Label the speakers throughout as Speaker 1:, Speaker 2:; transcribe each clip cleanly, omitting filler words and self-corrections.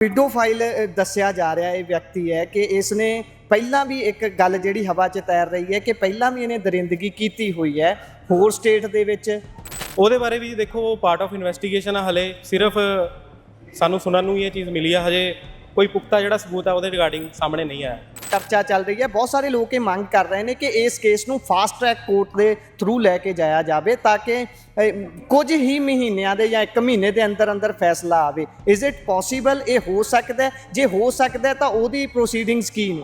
Speaker 1: ਪੀਡੋਫਾਈਲ ਦੱਸਿਆ ਜਾ ਰਿਹਾ ਇਹ ਵਿਅਕਤੀ ਹੈ ਕਿ ਇਸ ਨੇ ਪਹਿਲਾਂ ਵੀ ਇੱਕ ਗੱਲ ਜਿਹੜੀ ਹਵਾ 'ਚ ਤੈਰ ਰਹੀ ਹੈ ਕਿ ਪਹਿਲਾਂ ਵੀ ਇਹਨੇ ਦਰਿੰਦਗੀ ਕੀਤੀ ਹੋਈ ਹੈ ਹੋਰ ਸਟੇਟ ਦੇ ਵਿੱਚ।
Speaker 2: ਉਹਦੇ ਬਾਰੇ ਵੀ ਦੇਖੋ ਪਾਰਟ ਆਫ ਇਨਵੈਸਟੀਗੇਸ਼ਨ ਆ, ਹਲੇ ਸਿਰਫ ਸਾਨੂੰ ਸੁਣਨ ਨੂੰ ਹੀ ਇਹ ਚੀਜ਼ ਮਿਲੀ ਆ, ਹਜੇ ਕੋਈ ਪੁਖਤਾ ਜਿਹੜਾ ਸਬੂਤ ਆ ਉਹਦੇ ਰਿਗਾਰਡਿੰਗ ਸਾਹਮਣੇ ਨਹੀਂ ਆਇਆ।
Speaker 1: ਚਰਚਾ ਚੱਲ ਰਹੀ ਹੈ, ਬਹੁਤ ਸਾਰੇ ਲੋਕ ਇਹ ਮੰਗ ਕਰ ਰਹੇ ਨੇ ਕਿ ਇਸ ਕੇਸ ਨੂੰ ਫਾਸਟ ਟਰੈਕ ਕੋਰਟ ਦੇ ਥਰੂ ਲੈ ਕੇ ਜਾਇਆ ਜਾਵੇ ਤਾਂ ਕਿ ਕੁਝ ਹੀ ਮਹੀਨਿਆਂ ਦੇ ਜਾਂ 1 ਮਹੀਨੇ ਦੇ ਅੰਦਰ ਅੰਦਰ ਫੈਸਲਾ ਆਵੇ। Is it possible? ਇਹ ਹੋ ਸਕਦਾ ਹੈ? ਜੇ ਹੋ ਸਕਦਾ ਹੈ ਤਾਂ ਉਹਦੀ ਪ੍ਰੋਸੀਡਿੰਗਸ ਕੀ ਨੇ?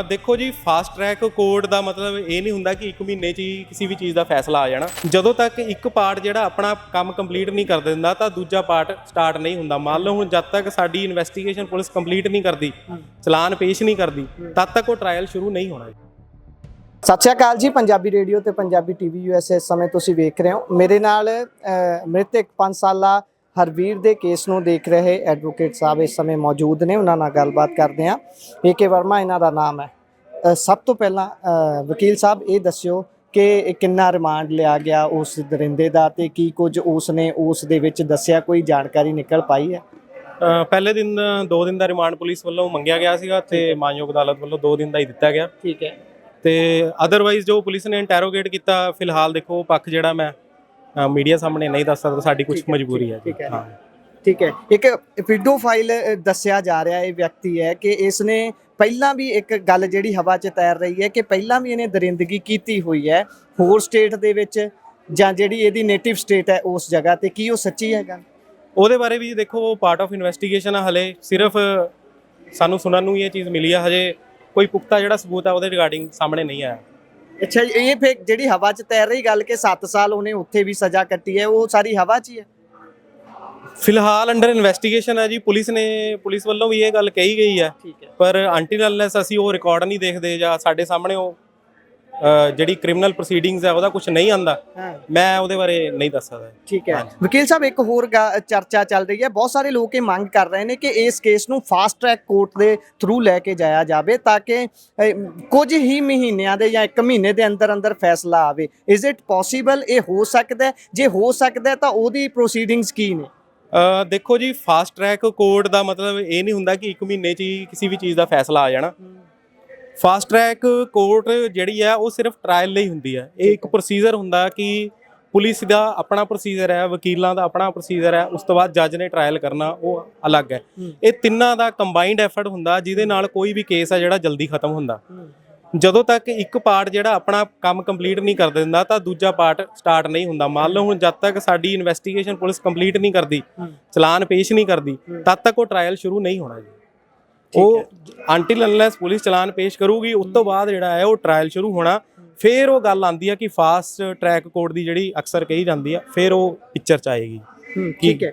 Speaker 2: ਦੇਖੋ ਜੀ, ਫਾਸਟ ਟਰੈਕ ਕੋਰਟ ਦਾ ਮਤਲਬ ਇਹ ਨਹੀਂ ਹੁੰਦਾ ਕਿ 1 ਮਹੀਨੇ 'ਚ ਹੀ ਕਿਸੇ ਵੀ ਚੀਜ਼ ਦਾ ਫੈਸਲਾ ਆ ਜਾਣਾ। ਜਦੋਂ ਤੱਕ ਇੱਕ ਪਾਰਟ ਜਿਹੜਾ ਆਪਣਾ ਕੰਮ ਕੰਪਲੀਟ ਨਹੀਂ ਕਰ ਦਿੰਦਾ ਤਾਂ ਦੂਜਾ ਪਾਰਟ ਸਟਾਰਟ ਨਹੀਂ ਹੁੰਦਾ। ਮੰਨ ਲਓ ਹੁਣ ਜਦ ਤੱਕ ਸਾਡੀ ਇਨਵੈਸਟੀਗੇਸ਼ਨ ਪੁਲਿਸ ਕੰਪਲੀਟ ਨਹੀਂ ਕਰਦੀ, ਚਲਾਨ ਪੇਸ਼ ਨਹੀਂ ਕਰਦੀ, ਤਦ ਤੱਕ ਉਹ ਟ੍ਰਾਇਲ ਸ਼ੁਰੂ ਨਹੀਂ ਹੋਣਾ।
Speaker 1: ਸਤਿ ਸ਼੍ਰੀ ਅਕਾਲ ਜੀ, ਪੰਜਾਬੀ ਰੇਡੀਓ ਤੇ ਪੰਜਾਬੀ ਟੀਵੀ ਯੂਐਸਏ ਇਸ ਸਮੇਂ ਤੁਸੀਂ ਵੇਖ ਰਹੇ ਹੋ। ਮੇਰੇ ਨਾਲ ਮ੍ਰਿਤਕ 5 ਸਾਲਾ ਹਰਵੀਰ ਦੇ ਕੇਸ ਨੂੰ ਦੇਖ ਰਹੇ ਐਡਵੋਕੇਟ ਸਾਹਿਬ ਇਸ ਸਮੇਂ ਮੌਜੂਦ ਨੇ, ਉਹਨਾਂ ਨਾਲ ਗੱਲਬਾਤ ਕਰਦੇ ਹਾਂ। ਏ.ਕੇ. ਵਰਮਾ ਇਹਨਾਂ ਦਾ ਨਾਮ ਹੈ। ਸਭ ਤੋਂ ਪਹਿਲਾਂ ਵਕੀਲ ਸਾਹਿਬ ਇਹ ਦੱਸਿਓ ਕਿ ਕਿੰਨਾ ਰਿਮਾਂਡ ਲਿਆ ਗਿਆ ਉਸ ਦਰਿੰਦੇ ਦਾ ਤੇ ਕੀ ਕੁਝ ਉਸ ਨੇ ਉਸ ਦੇ ਵਿੱਚ ਦੱਸਿਆ, ਕੋਈ ਜਾਣਕਾਰੀ ਨਿਕਲ ਪਾਈ ਹੈ?
Speaker 2: ਪਹਿਲੇ ਦਿਨ 2 ਦਿਨ ਦਾ ਰਿਮਾਂਡ ਪੁਲਿਸ ਵੱਲੋਂ ਮੰਗਿਆ ਗਿਆ ਸੀਗਾ ਤੇ ਮਾਨਯੋਗ ਅਦਾਲਤ ਵੱਲੋਂ 2 ਦਿਨ ਦਾ ਹੀ ਦਿੱਤਾ ਗਿਆ।
Speaker 1: ਠੀਕ ਹੈ। ਤੇ
Speaker 2: ਅਦਰਵਾਈਜ਼ ਜੋ ਪੁਲਿਸ ਨੇ ਇੰਟਰੋਗੇਟ ਕੀਤਾ, ਫਿਲਹਾਲ ਦੇਖੋ ਪੱਖ ਜਿਹੜਾ ਮੈਂ ਮੀਡੀਆ ਸਾਹਮਣੇ ਨਹੀਂ ਦੱਸ ਸਕਦਾ, ਸਾਡੀ ਕੁਝ ਮਜਬੂਰੀ ਹੈ।
Speaker 1: ਹਾਂ ਠੀਕ ਹੈ। ਇੱਕ ਪੀਡੋਫਾਈਲ ਦੱਸਿਆ ਜਾ ਰਿਹਾ ਇਹ ਵਿਅਕਤੀ ਹੈ ਕਿ ਇਸ ਨੇ ਪਹਿਲਾਂ ਵੀ ਇੱਕ ਗੱਲ ਜਿਹੜੀ ਹਵਾ 'ਚ ਤੈਰ ਰਹੀ ਹੈ ਕਿ ਪਹਿਲਾਂ ਵੀ ਇਹਨੇ ਦਰਿੰਦਗੀ ਕੀਤੀ ਹੋਈ ਹੈ ਹੋਰ ਸਟੇਟ ਦੇ ਵਿੱਚ ਜਾਂ ਜਿਹੜੀ ਇਹਦੀ ਨੇਟਿਵ ਸਟੇਟ ਹੈ ਉਸ ਜਗ੍ਹਾ ਤੇ। ਕੀ ਉਹ ਸੱਚੀ ਹੈ ਗੱਲ? ਉਹਦੇ
Speaker 2: ਬਾਰੇ ਵੀ ਦੇਖੋ ਪਾਰਟ ਆਫ ਇਨਵੈਸਟੀਗੇਸ਼ਨ ਆ, ਹਲੇ ਸਿਰਫ ਸਾਨੂੰ ਸੁਣਨ ਨੂੰ ਹੀ ਇਹ ਚੀਜ਼ ਮਿਲੀ ਆ, ਹਜੇ ਕੋਈ ਪੁਖਤਾ ਜਿਹੜਾ ਸਬੂਤ ਆ ਉਹਦੇ ਰਿਗਾਰਡਿੰਗ ਸਾਹਮਣੇ ਨਹੀਂ ਆਇਆ।
Speaker 1: ਅੱਛਾ, ਇਹ ਫਿਰ ਜਿਹੜੀ ਹਵਾ 'ਚ ਤੈਰ ਰਹੀ ਗੱਲ ਕਿ 7 ਸਾਲ ਉਹਨੇ ਉੱਥੇ ਵੀ ਸਜ਼ਾ ਕੱਟੀ ਹੈ, ਉਹ ਸਾਰੀ ਹਵਾ 'ਚ ਹੀ ਹੈ?
Speaker 2: ਫਿਲਹਾਲ ਅੰਡਰ ਇਨਵੈਸਟੀਗੇਸ਼ਨ ਹੈ ਜੀ। ਪੁਲਿਸ ਵੱਲੋਂ ਵੀ ਇਹ ਗੱਲ ਕਹੀ ਗਈ ਹੈ, ਪਰ ਅੰਟਿਲ ਅਨਲੈਸ ਅਸੀਂ ਉਹ ਰਿਕਾਰਡ ਨਹੀਂ ਦੇਖਦੇ ਜਾਂ ਸਾਡੇ ਸਾਹਮਣੇ ਉਹ ਜਿਹੜੀ ਕ੍ਰਿਮੀਨਲ ਪ੍ਰੋਸੀਡਿੰਗਸ ਹੈ ਉਹਦਾ ਕੁਝ ਨਹੀਂ ਆਂਦਾ, ਮੈਂ ਉਹਦੇ ਬਾਰੇ ਨਹੀਂ ਦੱਸ ਸਕਦਾ। ਠੀਕ ਹੈ
Speaker 1: ਵਕੀਲ ਸਾਹਿਬ, ਇੱਕ ਹੋਰ ਚਰਚਾ ਚੱਲ ਰਹੀ ਹੈ, ਬਹੁਤ ਸਾਰੇ ਲੋਕ ਇਹ ਮੰਗ ਕਰ ਰਹੇ ਨੇ ਕਿ ਇਸ ਕੇਸ ਨੂੰ ਫਾਸਟ ਟਰੈਕ ਕੋਰਟ ਦੇ ਥਰੂ ਲੈ ਕੇ ਜਾਇਆ ਜਾਵੇ ਤਾਂ ਕਿ ਕੁਝ ਹੀ ਮਹੀਨਿਆਂ ਦੇ ਜਾਂ 1 ਮਹੀਨੇ ਦੇ ਅੰਦਰ ਅੰਦਰ ਫੈਸਲਾ ਆਵੇ। Is it possible? ਇਹ ਹੋ ਸਕਦਾ ਹੈ? ਜੇ ਹੋ ਸਕਦਾ ਹੈ ਤਾਂ ਉਹਦੀ ਪ੍ਰੋਸੀਡਿੰਗਸ ਕੀ ਨੇ?
Speaker 2: ਦੇਖੋ ਜੀ, ਫਾਸਟ ਟਰੈਕ ਕੋਰਟ ਦਾ ਮਤਲਬ ਇਹ ਨਹੀਂ ਹੁੰਦਾ ਕਿ 1 ਮਹੀਨੇ 'ਚ ਹੀ ਕਿਸੇ ਵੀ ਚੀਜ਼ ਦਾ ਫੈਸਲਾ ਆ ਜਾਣਾ। ਫਾਸਟ ਟਰੈਕ ਕੋਰਟ ਜਿਹੜੀ ਹੈ ਉਹ ਸਿਰਫ ਟ੍ਰਾਇਲ ਲਈ ਹੁੰਦੀ ਹੈ। ਇਹ ਇੱਕ ਪ੍ਰੋਸੀਜਰ ਹੁੰਦਾ ਕਿ ਪੁਲਿਸ ਦਾ ਆਪਣਾ ਪ੍ਰੋਸੀਜਰ ਹੈ, ਵਕੀਲਾਂ ਦਾ ਆਪਣਾ ਪ੍ਰੋਸੀਜਰ ਹੈ, ਉਸ ਤੋਂ ਬਾਅਦ ਜੱਜ ਨੇ ਟ੍ਰਾਇਲ ਕਰਨਾ, ਉਹ ਅਲੱਗ ਹੈ। ਇਹ ਤਿੰਨਾਂ ਦਾ ਕੰਬਾਈਨਡ ਐਫਰਟ ਹੁੰਦਾ ਜਿਹਦੇ ਨਾਲ ਕੋਈ ਵੀ ਕੇਸ ਹੈ ਜਿਹੜਾ ਜਲਦੀ ਖਤਮ ਹੁੰਦਾ। ਜਦੋਂ ਤੱਕ ਇੱਕ ਪਾਰਟ ਜਿਹੜਾ ਆਪਣਾ ਕੰਮ ਕੰਪਲੀਟ ਨਹੀਂ ਕਰ ਦਿੰਦਾ ਤਾਂ ਦੂਜਾ ਪਾਰਟ ਸਟਾਰਟ ਨਹੀਂ ਹੁੰਦਾ। ਮੰਨ ਲਓ ਹੁਣ ਜਦ ਤੱਕ ਸਾਡੀ ਇਨਵੈਸਟੀਗੇਸ਼ਨ ਪੁਲਿਸ ਕੰਪਲੀਟ ਨਹੀਂ ਕਰਦੀ, ਚਲਾਨ ਪੇਸ਼ ਨਹੀਂ ਕਰਦੀ, ਤਦ ਤੱਕ ਉਹ ਟ੍ਰਾਇਲ ਸ਼ੁਰੂ ਨਹੀਂ ਹੋਣਾ ਜੀ। ਉਹ ਅੰਟਿਲ ਅਨਲੈਸ ਪੁਲਿਸ ਚਲਾਨ ਪੇਸ਼ ਕਰੂਗੀ, ਉਸ ਤੋਂ ਬਾਅਦ ਜਿਹੜਾ ਹੈ ਉਹ ਟ੍ਰਾਇਲ ਸ਼ੁਰੂ ਹੋਣਾ। ਫਿਰ ਉਹ ਗੱਲ ਆਉਂਦੀ ਹੈ ਕਿ ਫਾਸਟ ਟਰੈਕ ਕੋਰਟ ਦੀ ਜਿਹੜੀ ਅਕਸਰ ਕਹੀ ਜਾਂਦੀ ਆ, ਫਿਰ ਉਹ ਪਿਕਚਰ 'ਚ ਆਏਗੀ।
Speaker 1: ਠੀਕ ਹੈ।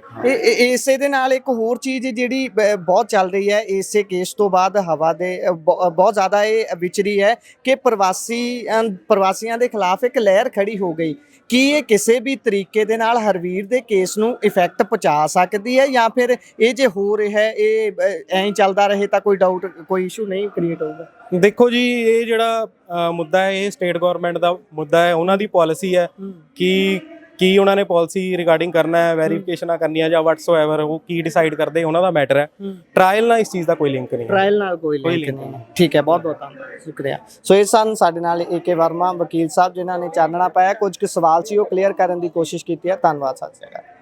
Speaker 1: ਇਸੇ ਦੇ ਨਾਲ ਇੱਕ ਹੋਰ ਚੀਜ਼ ਜਿਹੜੀ ਬਹੁਤ ਚੱਲ ਰਹੀ ਹੈ ਇਸੇ ਕੇਸ ਤੋਂ ਬਾਅਦ ਹਵਾ ਦੇ ਬਹੁਤ ਜ਼ਿਆਦਾ ਇਹ ਵਿਚਰੀ ਹੈ ਕਿ ਪ੍ਰਵਾਸੀਆਂ ਦੇ ਖਿਲਾਫ ਇੱਕ ਲਹਿਰ ਖੜੀ ਹੋ ਗਈ। ਕੀ ਇਹ ਕਿਸੇ ਵੀ ਤਰੀਕੇ ਦੇ ਨਾਲ ਹਰਵੀਰ ਦੇ ਕੇਸ ਨੂੰ ਇਫੈਕਟ ਪਹੁੰਚਾ ਸਕਦੀ ਹੈ ਜਾਂ ਫਿਰ ਇਹ ਜੇ ਹੋ ਰਿਹਾ ਹੈ ਇਹ ਐਂ ਚੱਲਦਾ ਰਹੇ ਤਾਂ ਕੋਈ ਡਾਊਟ, ਕੋਈ ਇਸ਼ੂ ਨਹੀਂ ਕ੍ਰੀਏਟ ਹੋਊਗਾ? ਦੇਖੋ
Speaker 2: ਜੀ, ਇਹ ਜਿਹੜਾ ਮੁੱਦਾ ਹੈ ਇਹ ਸਟੇਟ ਗਵਰਨਮੈਂਟ ਦਾ ਮੁੱਦਾ ਹੈ, ਉਹਨਾਂ ਦੀ ਪਾਲਿਸੀ ਹੈ ਕਿ ਕੀ ਉਹਨਾਂ ਨੇ ਪਾਲਿਸੀ ਰਿਗਾਰਡਿੰਗ ਕਰਨਾ ਹੈ, ਵੈਰੀਫਿਕੇਸ਼ਨਾਂ ਕਰਨੀਆਂ ਜਾਂ ਵਟਸੋਐਵਰ, ਉਹ ਕੀ ਡਿਸਾਈਡ ਕਰਦੇ ਉਹਨਾਂ ਦਾ ਮੈਟਰ ਹੈ। ਟ੍ਰਾਇਲ ਨਾਲ ਇਸ ਚੀਜ਼ ਦਾ ਕੋਈ ਲਿੰਕ ਨਹੀਂ।
Speaker 1: ਟ੍ਰਾਇਲ ਨਾਲ ਕੋਈ ਲਿੰਕ ਨਹੀਂ। ਠੀਕ ਹੈ, ਬਹੁਤ ਬਹੁਤ ਧੰਨਵਾਦ, ਸ਼ੁਕਰੀਆ। ਸੋ ਇਹ ਸਨ ਸਾਡੇ ਨਾਲ ਏ.ਕੇ. ਵਰਮਾ ਵਕੀਲ ਸਾਹਿਬ, ਜਿਨ੍ਹਾਂ ਨੇ ਚਾਨਣਾ ਪਾਇਆ, ਕੁਝ ਕੁ ਸਵਾਲ ਸੀ ਉਹ ਕਲੀਅਰ ਕਰਨ ਦੀ ਕੋਸ਼ਿਸ਼ ਕੀਤੀ ਹੈ। ਧੰਨਵਾਦ, ਸਤਿ ਸ਼੍ਰੀ ਅਕਾਲ।